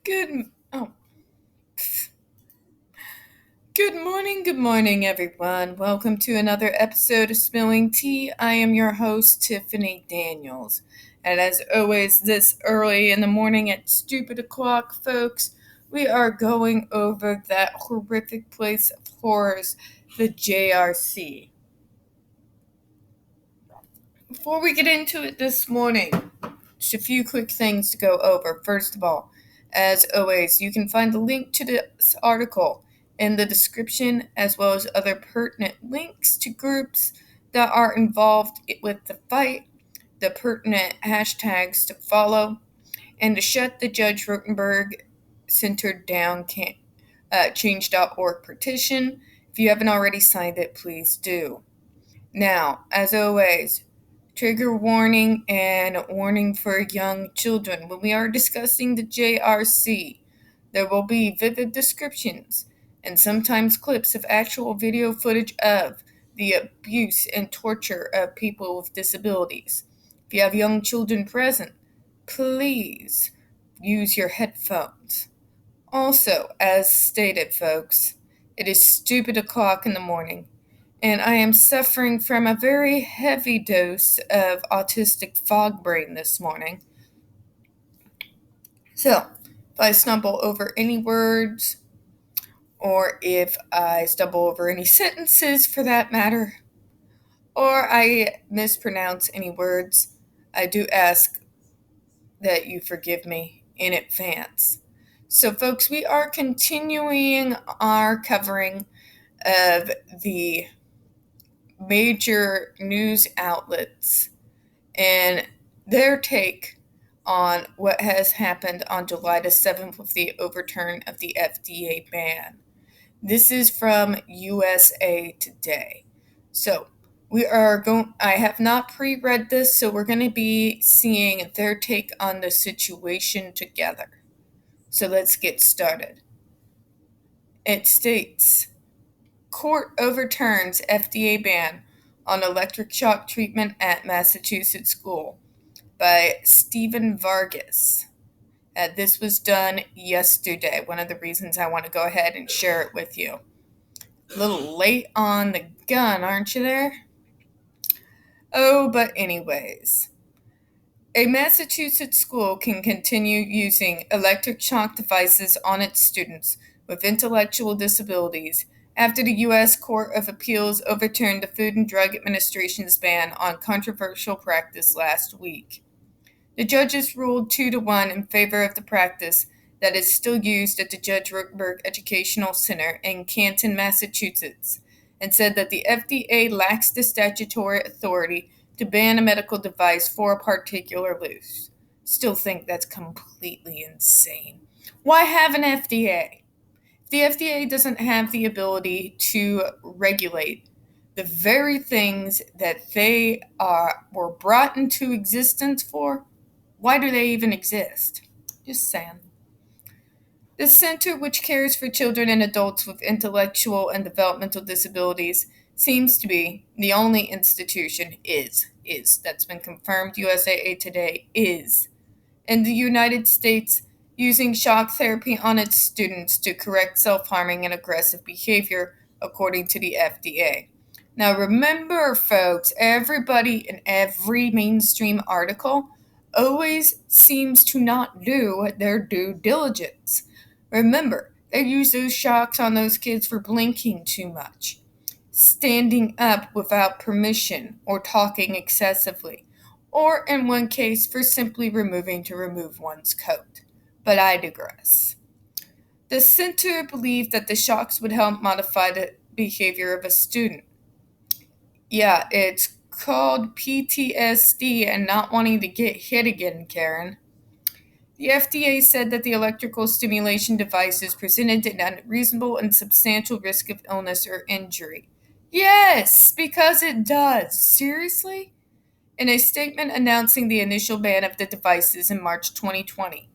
Good oh good morning everyone. Welcome to another episode of Spilling Tea. I am your host Tiffany Daniels. And as always this early in the morning at stupid o'clock, folks, we are going over that horrific place of horrors, the JRC. Before we get into it this morning, just a few quick things to go over. First of all, as always, you can find the link to this article in the description, as well as other pertinent links to groups that are involved with the fight, the pertinent hashtags to follow, and to shut the Judge Rotenberg Centered Down Change.org petition. If you haven't already signed it, please do. Now, as always, trigger warning and warning for young children. When we are discussing the JRC, there will be vivid descriptions and sometimes clips of actual video footage of the abuse and torture of people with disabilities. If you have young children present, please use your headphones. Also, as stated, folks, it is stupid o'clock in the morning and I am suffering from a very heavy dose of autistic fog brain this morning. So, if I stumble over any words, or if I stumble over any sentences for that matter, or I mispronounce any words, I do ask that you forgive me in advance. So, folks, we are continuing our covering of the major news outlets and their take on what has happened on July the 7th with the overturn of the FDA ban. This is from USA Today. So, I have not pre-read this, so we're going to be seeing their take on the situation together. So let's get started. It states, Court overturns FDA ban on electric shock treatment at Massachusetts school by Stephen Vargas. This was done yesterday. One of the reasons I want to go ahead and share it with you. A little late on the gun, aren't you there? Oh, but anyways. A Massachusetts school can continue using electric shock devices on its students with intellectual disabilities after the U.S. Court of Appeals overturned the Food and Drug Administration's ban on controversial practice last week. The judges ruled 2-1 in favor of the practice that is still used at the Judge Rotenberg Educational Center in Canton, Massachusetts, and said that the FDA lacks the statutory authority to ban a medical device for a particular use. Still think that's completely insane. Why have an FDA? The FDA doesn't have the ability to regulate the very things that they were brought into existence for. Why do they even exist? Just saying. The center, which cares for children and adults with intellectual and developmental disabilities, seems to be the only institution that's been confirmed. USA Today is in the United States using shock therapy on its students to correct self-harming and aggressive behavior, according to the FDA. Now remember, folks, everybody in every mainstream article always seems to not do their due diligence. Remember, they use those shocks on those kids for blinking too much, standing up without permission, or talking excessively, or in one case for simply remove one's coat. But I digress. The center believed that the shocks would help modify the behavior of a student. Yeah, it's called PTSD and not wanting to get hit again, Karen. The FDA said that the electrical stimulation devices presented an unreasonable and substantial risk of illness or injury. Yes, because it does. Seriously? In a statement announcing the initial ban of the devices in March 2020,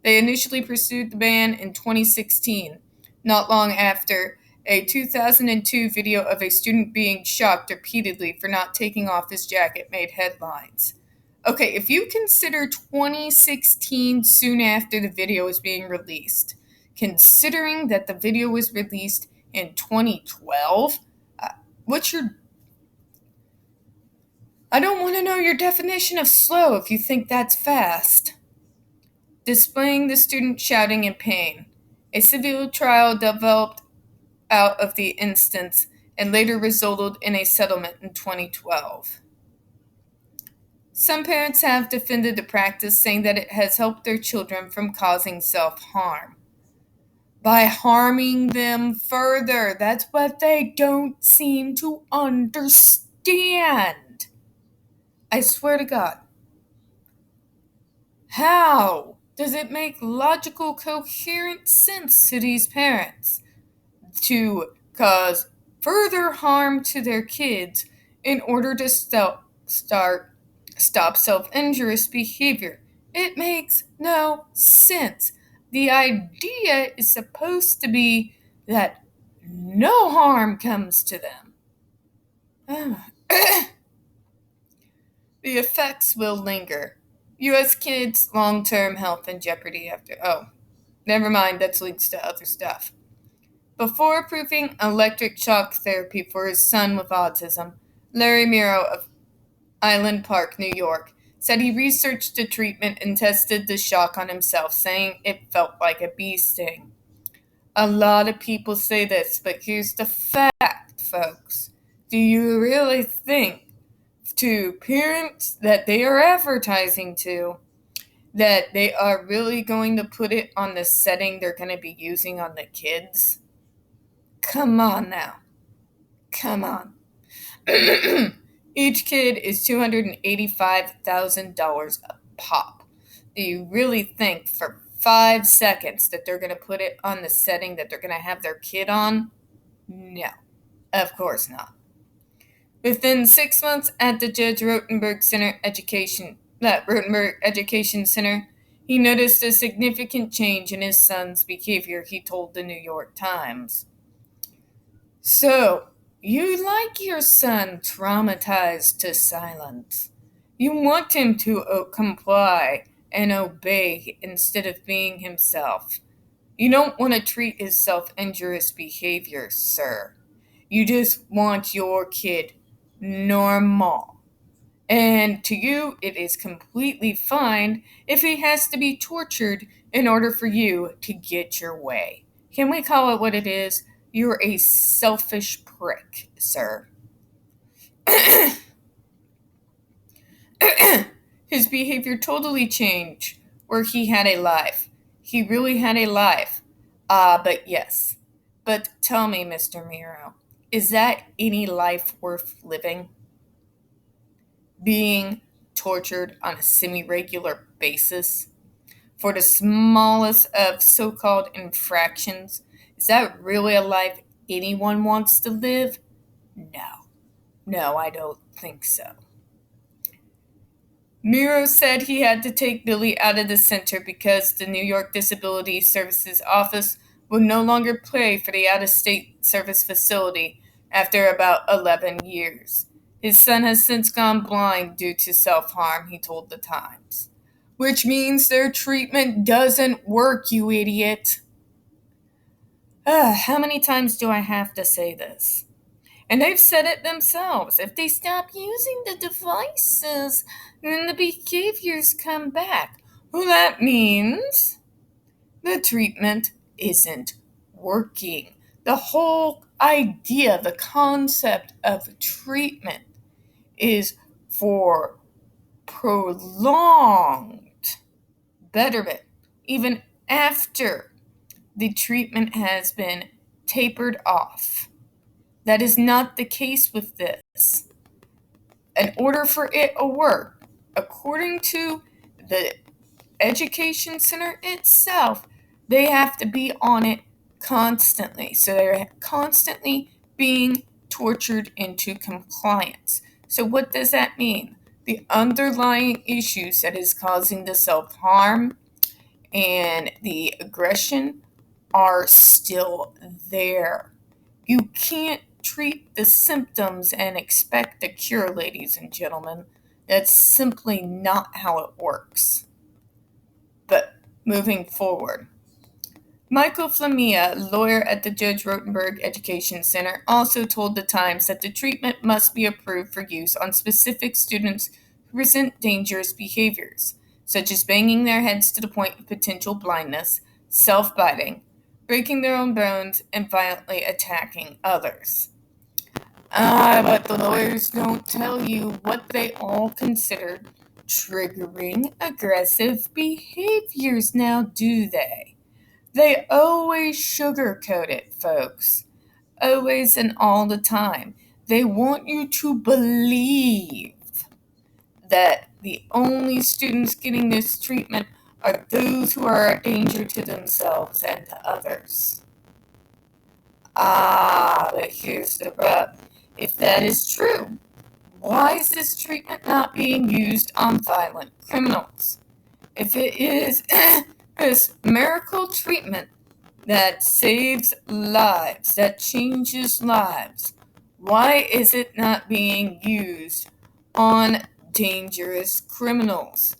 they initially pursued the ban in 2016, not long after a 2002 video of a student being shocked repeatedly for not taking off his jacket made headlines. Okay, if you consider 2016 soon after the video was being released, considering that the video was released in 2012, what's your. I don't want to know your definition of slow if you think that's fast. Displaying the student shouting in pain. A civil trial developed out of the instance and later resulted in a settlement in 2012. Some parents have defended the practice, saying that it has helped their children from causing self-harm by harming them further. That's what they don't seem to understand. I swear to God. How does it make logical, coherent sense to these parents to cause further harm to their kids in order to stop self-injurious behavior? It makes no sense. The idea is supposed to be that no harm comes to them. The effects will linger. U.S. kids' long-term health in jeopardy after. Oh, never mind, that's links to other stuff. Before approving electric shock therapy for his son with autism, Larry Miro of Island Park, New York, said he researched the treatment and tested the shock on himself, saying it felt like a bee sting. A lot of people say this, but here's the fact, folks. Do you really think to parents that they are advertising to that they are really going to put it on the setting they're going to be using on the kids? Come on now. Come on. Each kid is $285,000 a pop. Do you really think for 5 seconds that they're going to put it on the setting that they're going to have their kid on? No, of course not. Within 6 months at the Judge Rotenberg Education Center, he noticed a significant change in his son's behavior, he told the New York Times. So, you like your son traumatized to silence. You want him to comply and obey instead of being himself. You don't want to treat his self-injurious behavior, sir. You just want your kid normal. And to you, it is completely fine if he has to be tortured in order for you to get your way. Can we call it what it is? You're a selfish prick, sir. His behavior totally changed where he had a life. He really had a life. But yes. But tell me, Mr. Miro, is that any life worth living? Being tortured on a semi-regular basis for the smallest of so-called infractions? Is that really a life anyone wants to live? No. No, I don't think so. Miro said he had to take Billy out of the center because the New York Disability Services Office would no longer pay for the out-of-state service facility after about 11 years. His son has since gone blind due to self-harm, he told the Times. Which means their treatment doesn't work, you idiot. How many times do I have to say this? And they've said it themselves. If they stop using the devices, then the behaviors come back. Well, that means the treatment isn't working. The whole idea, the concept of treatment is for prolonged betterment, even after the treatment has been tapered off. That is not the case with this. In order for it to work, according to the education center itself, they have to be on it constantly. So they're constantly being tortured into compliance. So what does that mean? The underlying issues that is causing the self-harm and the aggression are still there. You can't treat the symptoms and expect a cure, ladies and gentlemen. That's simply not how it works. But moving forward, Michael Flamia, lawyer at the Judge Rotenberg Education Center, also told the Times that the treatment must be approved for use on specific students who present dangerous behaviors, such as banging their heads to the point of potential blindness, self-biting, breaking their own bones, and violently attacking others. But the lawyers don't tell you what they all consider triggering aggressive behaviors now, do they? They always sugarcoat it, folks. Always and all the time. They want you to believe that the only students getting this treatment are those who are a danger to themselves and to others. But here's the rub. If that is true, why is this treatment not being used on violent criminals? If it is this miracle treatment that saves lives, that changes lives, why is it not being used on dangerous criminals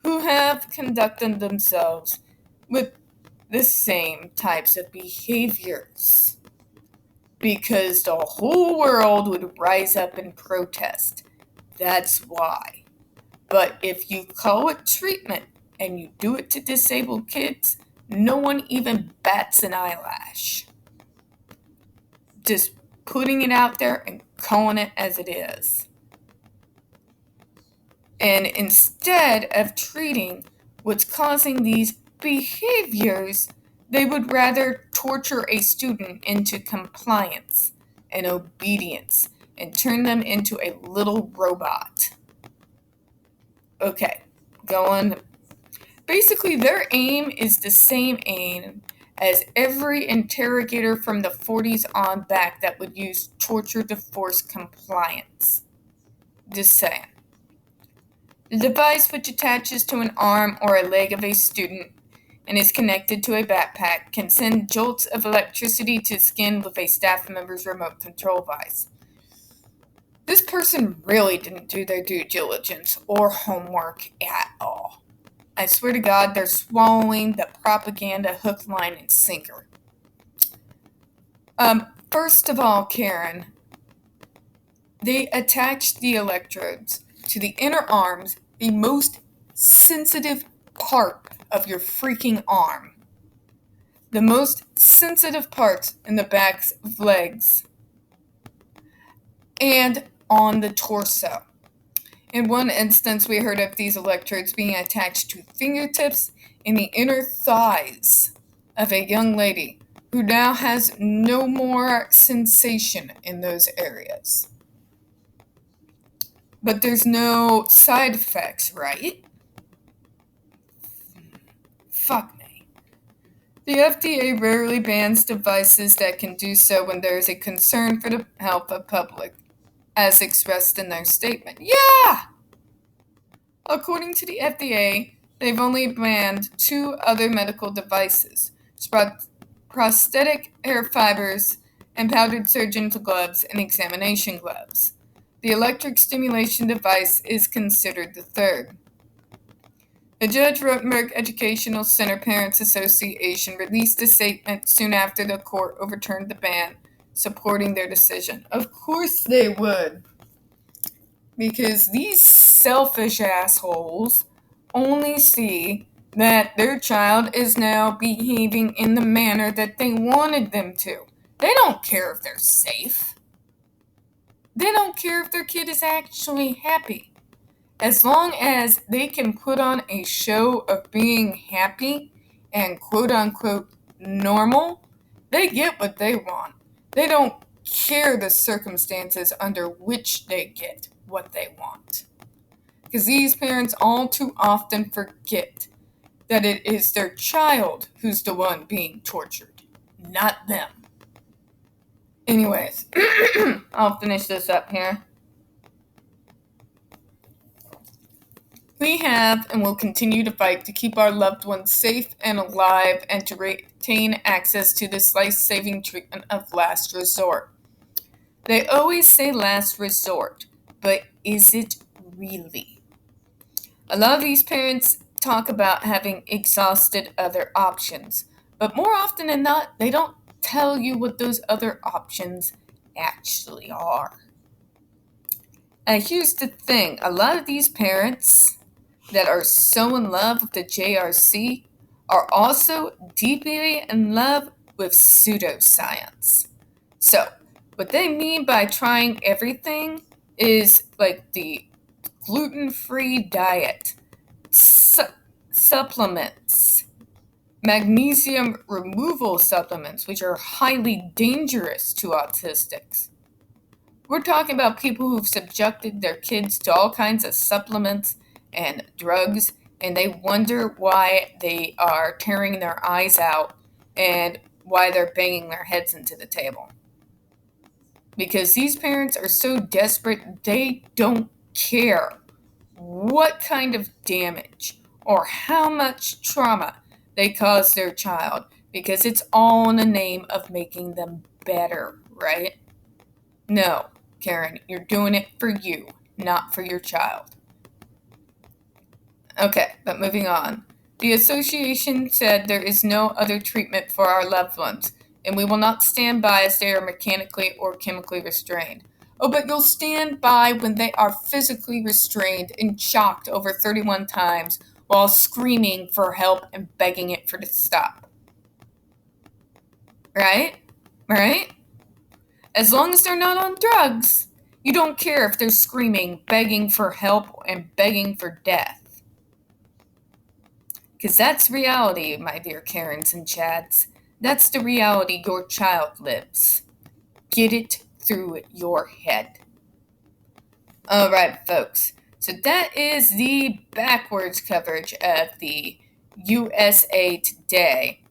who have conducted themselves with the same types of behaviors? Because the whole world would rise up and protest. That's why. But if you call it treatment and you do it to disabled kids, no one even bats an eyelash. Just putting it out there and calling it as it is. And instead of treating what's causing these behaviors, they would rather torture a student into compliance and obedience and turn them into a little robot. Okay, going. Basically, their aim is the same aim as every interrogator from the 40s on back that would use torture to force compliance. Just saying. The device, which attaches to an arm or a leg of a student and is connected to a backpack, can send jolts of electricity to skin with a staff member's remote control device. This person really didn't do their due diligence or homework at all. I swear to God, they're swallowing the propaganda hook, line, and sinker. First of all, Karen, they attached the electrodes to the inner arms, the most sensitive part of your freaking arm. The most sensitive parts in the backs of legs and on the torso. In one instance, we heard of these electrodes being attached to fingertips and the inner thighs of a young lady who now has no more sensation in those areas. But there's no side effects, right? Fuck me. The FDA rarely bans devices that can do so when there is a concern for the health of the public, as expressed in their statement. Yeah! According to the FDA, they've only banned 2 other medical devices, prosthetic hair fibers and powdered surgeon's gloves and examination gloves. The electric stimulation device is considered the third. The Judge Rotenberg Educational Center Parents Association released a statement soon after the court overturned the ban, supporting their decision. Of course they would. Because these selfish assholes only see that their child is now behaving in the manner that they wanted them to. They don't care if they're safe. They don't care if their kid is actually happy. As long as they can put on a show of being happy and quote-unquote normal, they get what they want. They don't care the circumstances under which they get what they want. Because these parents all too often forget that it is their child who's the one being tortured, not them. Anyways, I'll finish this up here. We have and will continue to fight to keep our loved ones safe and alive and to retain access to this life-saving treatment of last resort. They always say last resort, but is it really. A lot of these parents talk about having exhausted other options, but more often than not, they don't tell you what those other options actually are. And here's the thing, a lot of these parents that are so in love with the JRC are also deeply in love with pseudoscience. So, what they mean by trying everything is like the gluten-free diet, supplements, magnesium removal supplements, which are highly dangerous to autistics. We're talking about people who've subjected their kids to all kinds of supplements and drugs, and they wonder why they are tearing their eyes out and why they're banging their heads into the table. Because these parents are so desperate, they don't care what kind of damage or how much trauma they cause their child, because it's all in the name of making them better, right? No, Karen, you're doing it for you, not for your child. Okay, but moving on. The association said there is no other treatment for our loved ones, and we will not stand by as they are mechanically or chemically restrained. Oh, but you'll stand by when they are physically restrained and shocked over 31 times while screaming for help and begging it for to stop. Right? Right? As long as they're not on drugs, you don't care if they're screaming, begging for help, and begging for death. Because that's reality, my dear Karens and Chads. That's the reality your child lives. Get it through your head. Alright, folks. So that is the backwards coverage of the USA Today.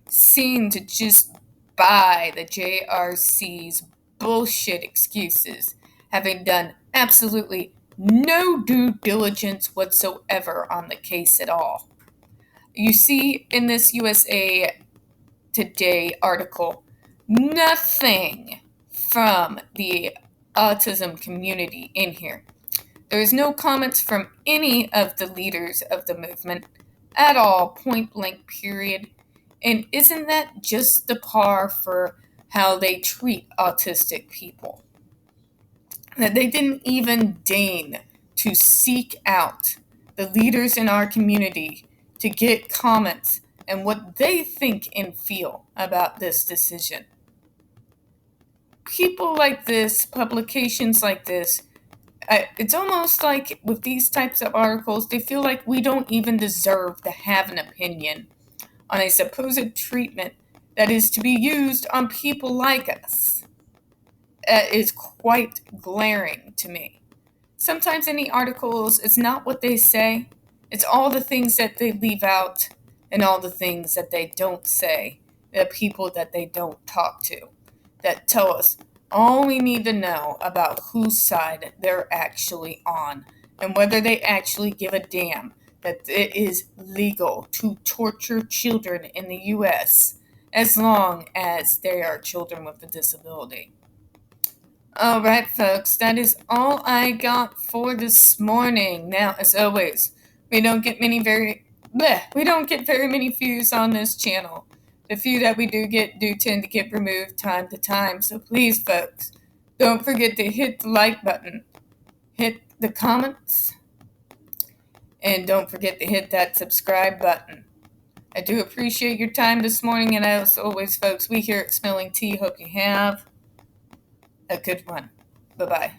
Seem to just buy the JRC's bullshit excuses, having done absolutely no due diligence whatsoever on the case at all. You see in this USA Today article nothing from the autism community in here. There is no comments from any of the leaders of the movement at all, point blank, period. And isn't that just the par for how they treat autistic people? That they didn't even deign to seek out the leaders in our community to get comments and what they think and feel about this decision. People like this, publications like this, it's almost like with these types of articles, they feel like we don't even deserve to have an opinion on a supposed treatment that is to be used on people like us. That is quite glaring to me. Sometimes in the articles, it's not what they say, it's all the things that they leave out and all the things that they don't say, the people that they don't talk to, that tell us all we need to know about whose side they're actually on and whether they actually give a damn that it is legal to torture children in the U.S. as long as they are children with a disability. Alright, folks, that is all I got for this morning. Now, as always, we don't get very many views on this channel. The few that we do tend to get removed time to time. So please, folks, don't forget to hit the like button, hit the comments, and don't forget to hit that subscribe button. I do appreciate your time this morning, and as always, folks, we here at Smelling Tea hope you have a good one. Bye-bye.